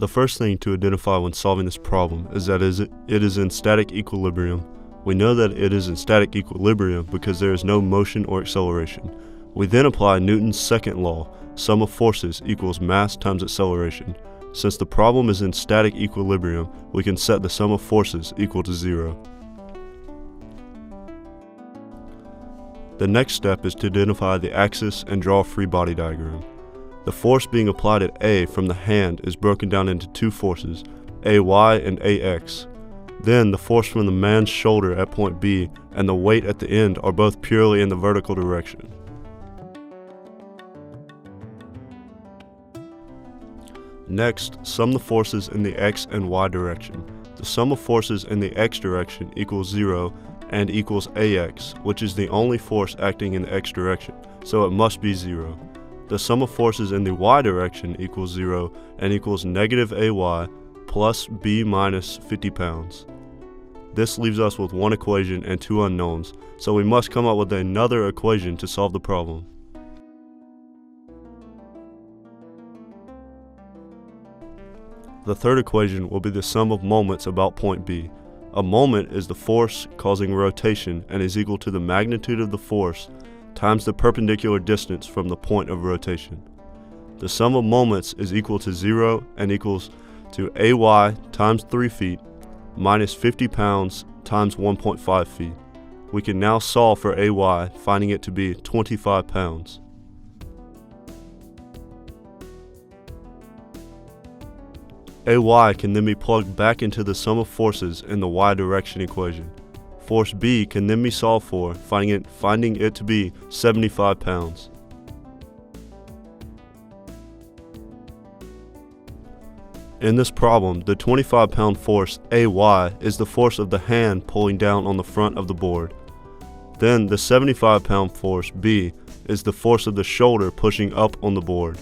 The first thing to identify when solving this problem is that it is in static equilibrium. We know that it is in static equilibrium because there is no motion or acceleration. We then apply Newton's second law, sum of forces equals mass times acceleration. Since the problem is in static equilibrium, we can set the sum of forces equal to 0. The next step is to identify the axis and draw a free body diagram. The force being applied at A from the hand is broken down into two forces, AY and AX. Then the force from the man's shoulder at point B and the weight at the end are both purely in the vertical direction. Next, sum the forces in the x and y direction. The sum of forces in the x direction equals 0 and equals AX, which is the only force acting in the x direction, so it must be 0. The sum of forces in the y direction equals 0 and equals negative AY plus B minus 50 pounds. This leaves us with one equation and two unknowns, so we must come up with another equation to solve the problem. The third equation will be the sum of moments about point B. A moment is the force causing rotation and is equal to the magnitude of the force times the perpendicular distance from the point of rotation. The sum of moments is equal to 0 and equals to AY times 3 feet minus 50 pounds times 1.5 feet. We can now solve for AY, finding it to be 25 pounds. AY can then be plugged back into the sum of forces in the y direction equation. Force B can then be solved for, finding it to be 75 pounds. In this problem, the 25-pound force AY is the force of the hand pulling down on the front of the board. Then the 75-pound force B is the force of the shoulder pushing up on the board.